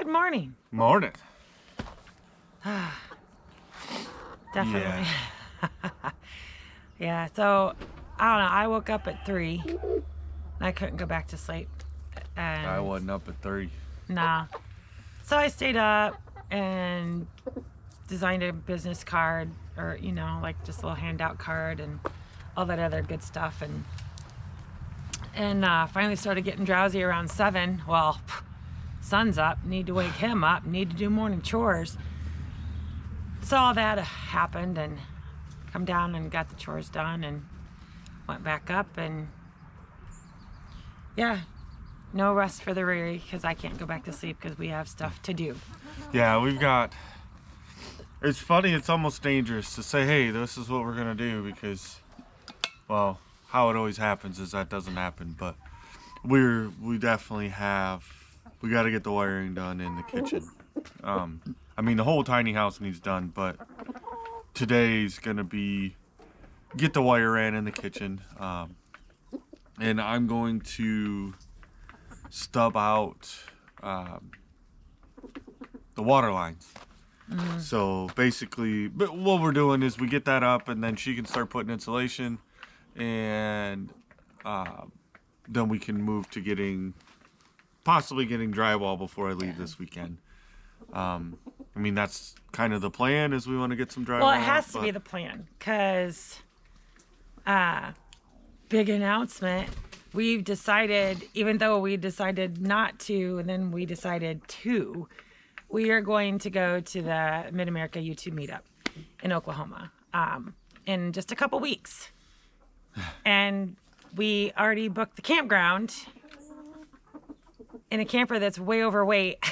Good morning. Morning. Definitely. Yeah, so I don't know. I woke up at 3. I couldn't go back to sleep. And I wasn't up at 3. nah. So I stayed up and designed a business card, or like just a little handout card and all that other good stuff, and finally started getting drowsy around 7. Well, sun's up, need to wake him up, need to do morning chores. So all that happened, and come down and got the chores done and went back up, and yeah, no rest for the weary, because I can't go back to sleep because we have stuff to do. Yeah, it's funny, it's almost dangerous to say, hey, this is what we're gonna do, because, well, how it always happens is that doesn't happen, but we definitely we got to get the wiring done in the kitchen. I mean, the whole tiny house needs done, but today's gonna be get the wire in the kitchen, and I'm going to stub out the water lines. Mm-hmm. So basically, but what we're doing is we get that up, and then she can start putting insulation, and then we can move to possibly getting drywall before I leave this weekend. I mean, that's kind of the plan, is we want to get some drywall. Well, it has to be the plan, because big announcement. We've decided, even though we decided not to, and then we decided to, we are going to go to the Mid-America YouTube meetup in Oklahoma in just a couple weeks. And we already booked the campground in a camper that's way overweight.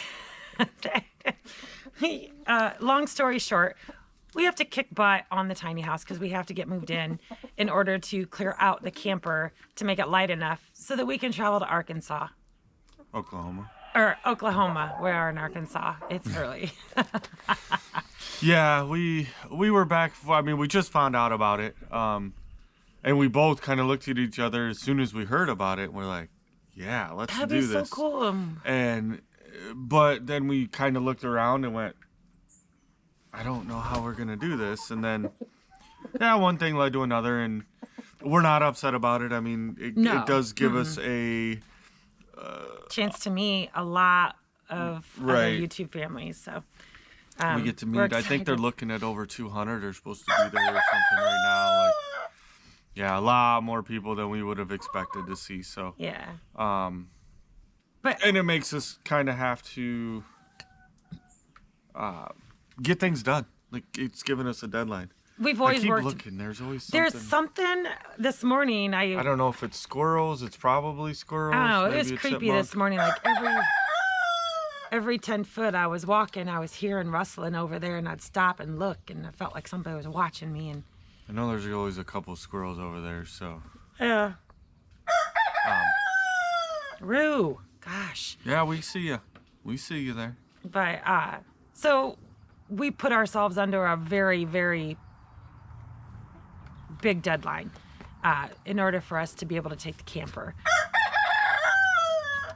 Long story short, we have to kick butt on the tiny house because we have to get moved in order to clear out the camper to make it light enough so that we can travel to Arkansas. Oklahoma. Or Oklahoma. We are in Arkansas. It's early. Yeah, we were back. I mean, we just found out about it, and we both kind of looked at each other as soon as we heard about it. And we're like, "Yeah, let's do this." That'd be so cool. But then we kind of looked around and went, "I don't know how we're gonna do this." And then, yeah, one thing led to another, and we're not upset about it. I mean, it does give us a chance to meet a lot of other YouTube families. So we get to meet. I think they're looking at over 200. They're supposed to be there or something right now. Like, yeah, a lot more people than we would have expected to see. So yeah. And it makes us kind of have to get things done. Like, it's given us a deadline. We've always worked. Looking. There's always something. There's something this morning. I don't know if it's squirrels. It's probably squirrels. I don't know. It Maybe was creepy this morning. Like every 10 foot I was walking, I was hearing rustling over there, and I'd stop and look, and I felt like somebody was watching me. And I know there's always a couple squirrels over there. So yeah. Roo. Gosh. Yeah, we see you. We see you there. But so we put ourselves under a very, very big deadline in order for us to be able to take the camper.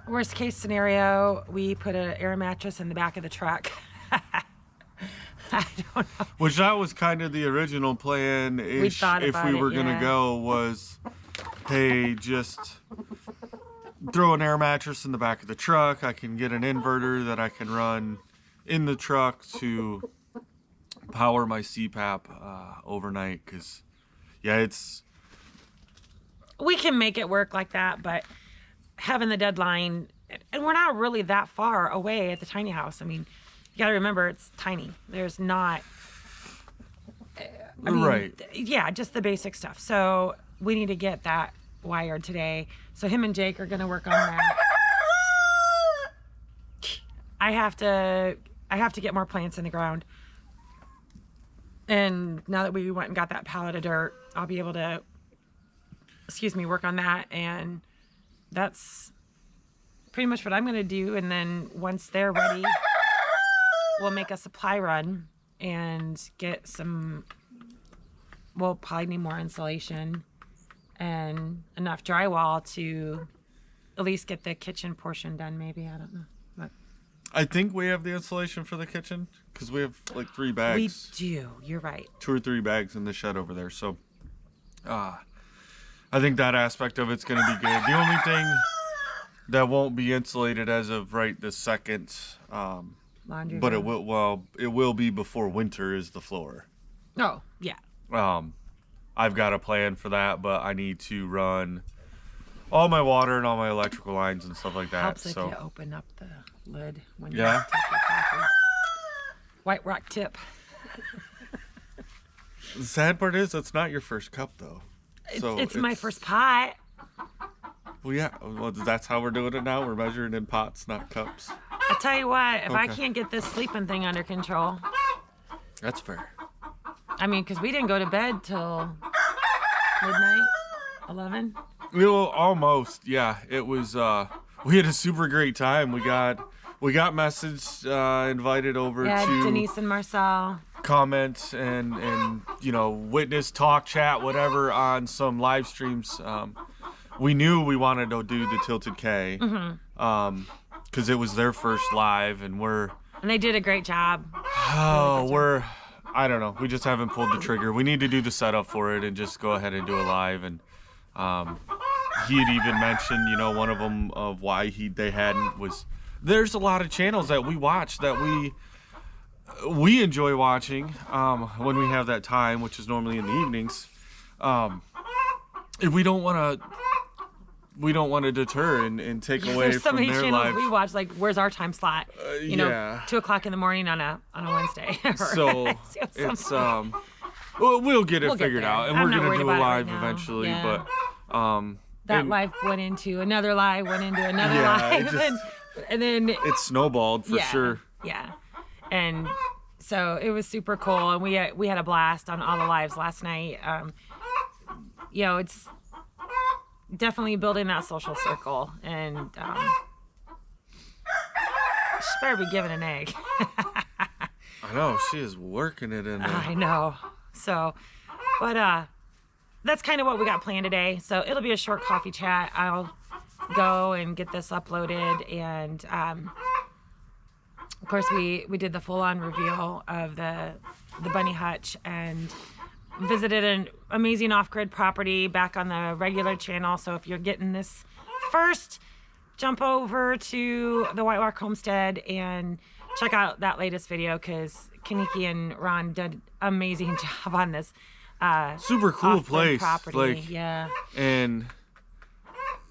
Worst case scenario, we put an air mattress in the back of the truck. I don't know. Which that was kind of the original plan. We thought about if we were it, gonna go, was, hey, just throw an air mattress in the back of the truck. I can get an inverter that I can run in the truck to power my CPAP overnight, because we can make it work like that, but having the deadline, and we're not really that far away at the tiny house. I mean, you got to remember, it's tiny. There's not yeah, just the basic stuff. So we need to get that wired today. So him and Jake are going to work on that. I have to get more plants in the ground. And now that we went and got that pallet of dirt, I'll be able to, work on that. And that's pretty much what I'm going to do. And then once they're ready, we'll make a supply run and get some, we'll probably need more insulation and enough drywall to at least get the kitchen portion done, maybe. I don't know. But I think we have the insulation for the kitchen because we have like 3 bags. We do. You're right. 2 or 3 bags in the shed over there. So, I think that aspect of it's going to be good. The only thing that won't be insulated as of right this second, Laundry but room. it will be before winter, is the floor. Oh, yeah. I've got a plan for that, but I need to run all my water and all my electrical lines and stuff like that. Helps if so you open up the lid when Yeah. you take your coffee. White rock tip. the sad part is that's not your first cup though. So It's my first pot. Well, yeah. Well, that's how we're doing it now. We're measuring in pots, not cups. I tell you what, if I Okay. can't get this sleeping thing under control, That's fair. I mean, because we didn't go to bed till midnight, 11. Well, almost. Yeah. It was. We had a super great time. We got messaged, invited over Yeah, to Denise and Marcel. comment and witness, talk, chat, whatever on some live streams. We knew we wanted to do the Tilted K because it was their first live, and And they did a great job. I don't know, we just haven't pulled the trigger. We need to do the setup for it and just go ahead and do a live. And he had even mentioned, one of them of why they hadn't was there's a lot of channels that we watch that we enjoy watching when we have that time, which is normally in the evenings. If we don't want to deter and take away There's so from many their channels lives. we watch. Like, where's our time slot? Yeah. 2:00 in the morning on a Wednesday. So it's we'll get it We'll get figured there. out, and I'm we're not gonna worried do a about it right live now. eventually. Yeah. But that and- live went into another live, went into another Yeah, it live, just- and then it snowballed for sure. Yeah, and so it was super cool, and we had a blast on all the lives last night. It's definitely building that social circle, and she better be giving an egg. I know she is working it in there. I know. So, but that's kind of what we got planned today. So it'll be a short coffee chat. I'll go and get this uploaded, and of course we did the full-on reveal of the bunny hutch and visited an amazing off-grid property back on the regular channel. So if you're getting this first, jump over to the White Rock Homestead and check out that latest video, because Kaniki and Ron did an amazing job on this Super cool off-grid place. property. Like, Yeah. and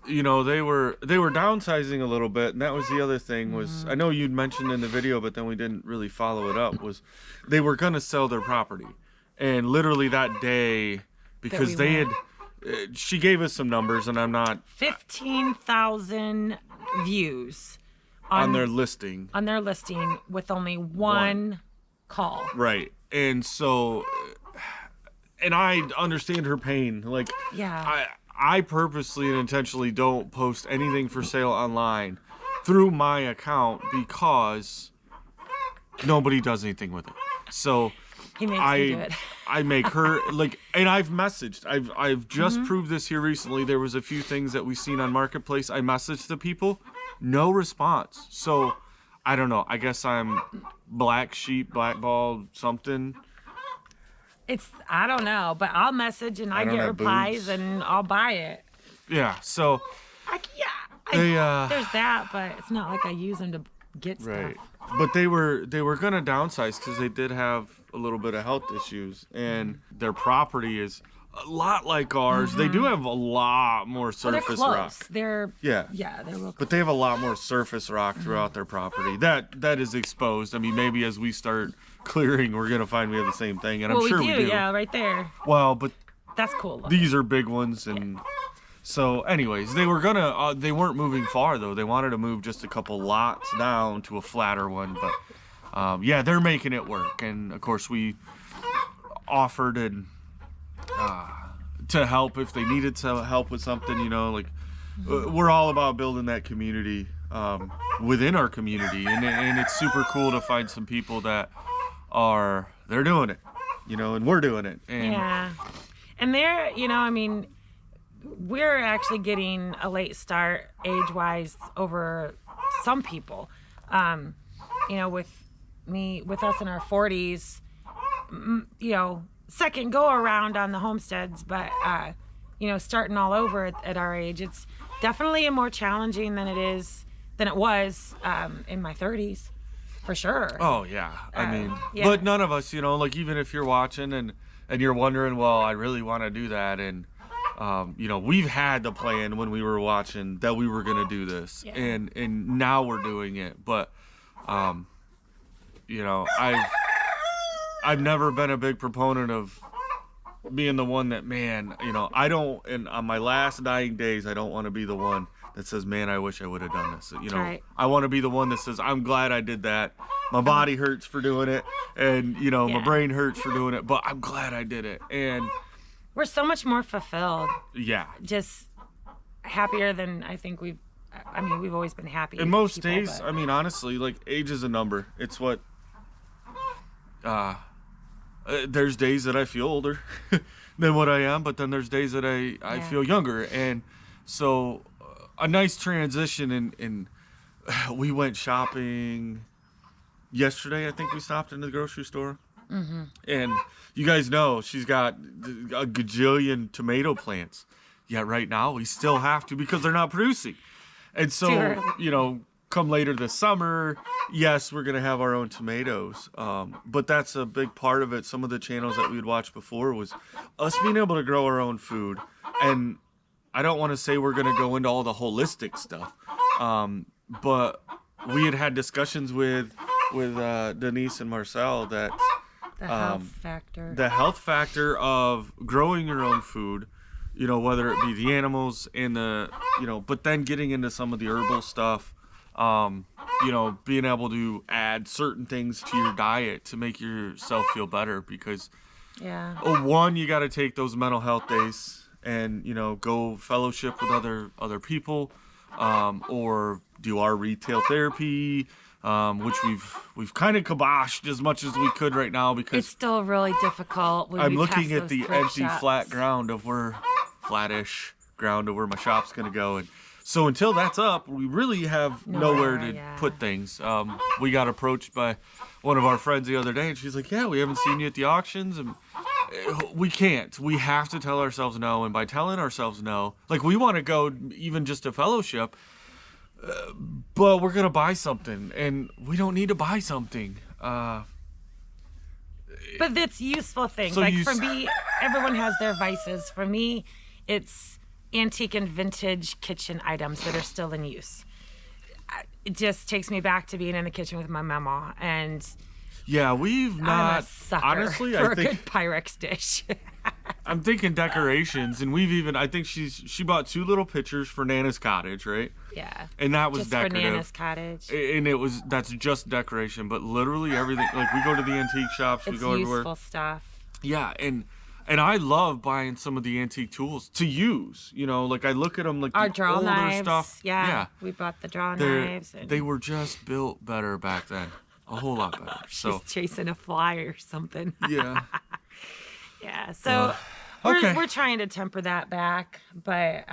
they were downsizing a little bit, and that was the other thing was I know you'd mentioned in the video, but then we didn't really follow it up, was they were gonna sell their property. And literally that day, because we they had went. she gave us some numbers, and I'm not 15,000 views on their listing. on their listing with only one call. Right. And so, and I understand her pain. Like, Yeah. I purposely and intentionally don't post anything for sale online through my account because nobody does anything with it. So He makes me do it. I make her and I've messaged. I've just proved this here recently. There was a few things that we seen on Marketplace. I messaged the people, no response. So I don't know. I guess I'm black sheep, blackball, something. I don't know, but I'll message and I don't get have replies boobs. and I'll buy it. Yeah. So There's they that, but it's not like I use them to get right. stuff. But they were gonna downsize because they did have a little bit of health issues, and their property is a lot like ours. They do have a lot more Well, they're surface close. rock. They're Yeah. they're real close. But they have a lot more surface rock throughout their property. That is exposed. I mean, maybe as we start clearing, we're gonna find we have the same thing, and Well, I'm sure we do. Yeah, right there. Well, but That's cool. these are big ones, and so anyways, they were gonna they weren't moving far though. They wanted to move just a couple lots down to a flatter one, but yeah, they're making it work. And of course we offered and to help if they needed to help with something, we're all about building that community within our community, and it's super cool to find some people that they're doing it, and we're doing it. And Yeah. And they're, I mean, we're actually getting a late start age-wise over some people. with us in our 40s, second go around on the homesteads, but starting all over at our age, it's definitely more challenging than it was in my 30s, for sure. Oh yeah, I mean, yeah. But none of us, like even if you're watching and you're wondering, well, I really want to do that, and we've had the plan when we were watching that we were gonna do this, Yeah. and now we're doing it. But I've never been a big proponent of being the one that, man, I don't, and on my last dying days, I don't want to be the one that says, man, I wish I would have done this. Right. I want to be the one that says, I'm glad I did that. My body hurts for doing it, and my brain hurts for doing it, but I'm glad I did it. And we're so much more fulfilled. Yeah. Just happier than I think we've always been happy. In most people, days, but... honestly, like, age is a number. It's what, there's days that I feel older than what I am, but then there's days that I feel younger. And so a nice transition, and we went shopping yesterday. I think we stopped into the grocery store. Mm-hmm. And you guys know she's got a gajillion tomato plants. Yet right now we still have to, because they're not producing. And so, come later this summer, yes, we're going to have our own tomatoes. But that's a big part of it. Some of the channels that we'd watched before was us being able to grow our own food. And I don't want to say we're going to go into all the holistic stuff. But we had discussions with Denise and Marcel that the health factor. The health factor of growing your own food, whether it be the animals and but then getting into some of the herbal stuff, being able to add certain things to your diet to make yourself feel better, because one, you got to take those mental health days and, go fellowship with other people, or do our retail therapy, which we've kind of kiboshed as much as we could right now, because it's still really difficult. I'm looking at the empty flat ground of flattish ground of where my shop's gonna go, and so until that's up, we really have nowhere to put things. We got approached by one of our friends the other day, and she's like, "Yeah, we haven't seen you at the auctions," and we can't. We have to tell ourselves no, and by telling ourselves no, like, we want to go even just to fellowship. But we're gonna buy something, and we don't need to buy something. But it's useful things. So for me, everyone has their vices. For me, it's antique and vintage kitchen items that are still in use. It just takes me back to being in the kitchen with my mama, and we've not. I'm a sucker honestly, for I think a good Pyrex dish. I'm thinking decorations, and I think she bought 2 little pictures for Nana's cottage, right? Yeah. And that was just decorative. for Nana's cottage. And that's just decoration, but literally everything. Like, we go to the antique shops, we go everywhere. It's useful stuff. Yeah, and I love buying some of the antique tools to use. Like, I look at them, like, our the draw older knives. stuff. Yeah. We bought the draw knives. They were just built better back then. A whole lot better. So she's chasing a fly or something. Yeah. Yeah. So we're trying to temper that back, but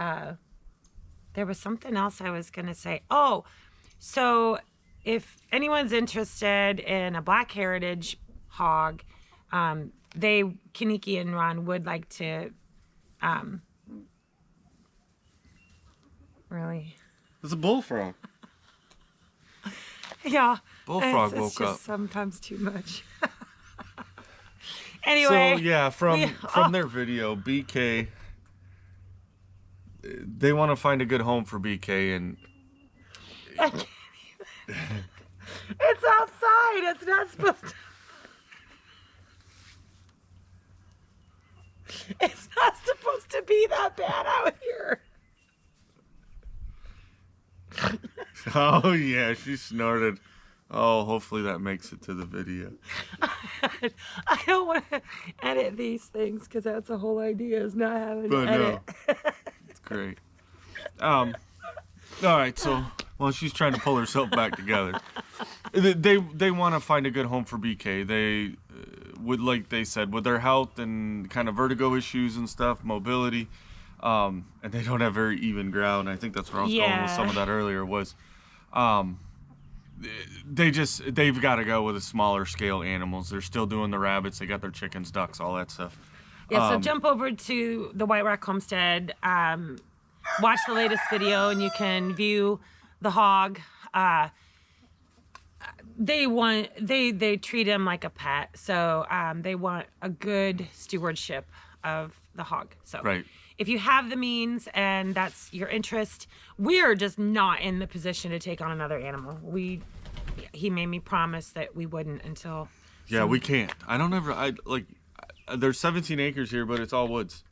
there was something else I was gonna say. Oh, so if anyone's interested in a Black Heritage hog, Kaniki and Ron would like to really. It's a bullfrog. Yeah. Bullfrog it's woke just up. Sometimes too much. Anyway. So from their video, BK, they want to find a good home for BK, and I can't even. It's outside. It's not supposed to. It's not supposed to be that bad out here. Oh yeah, she snorted. Oh, hopefully that makes it to the video. I don't want to edit these things, because that's the whole idea, is not having to edit. No, it's great. All right, so while she's trying to pull herself back together, they want to find a good home for BK. They would, like they said, with their health and kind of vertigo issues and stuff, mobility, and they don't have very even ground. I think that's where I was going with some of that earlier was. they've got to go with the smaller scale animals. They're still doing the rabbits. They got their chickens, ducks, all that stuff. Yeah, so jump over to the White Rock Homestead, watch the latest video, and you can view the hog. They treat him like a pet, so they want a good stewardship of the hog. So Right. if you have the means and that's your interest, we're just not in the position to take on another animal. He made me promise that we wouldn't until. Yeah, we can't. There's 17 acres here, but it's all woods.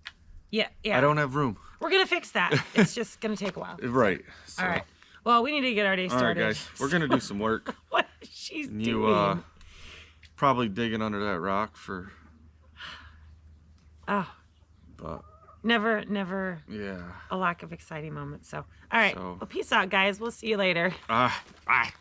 Yeah. I don't have room. We're gonna fix that. It's just gonna take a while. Right. So. All right. Well, we need to get our day All started. right, guys. We're gonna do some work. What she's And doing. you probably digging under that rock for. Oh. But Never yeah. a lack of exciting moments. So, all right. So- Well, peace out, guys. We'll see you later. Bye.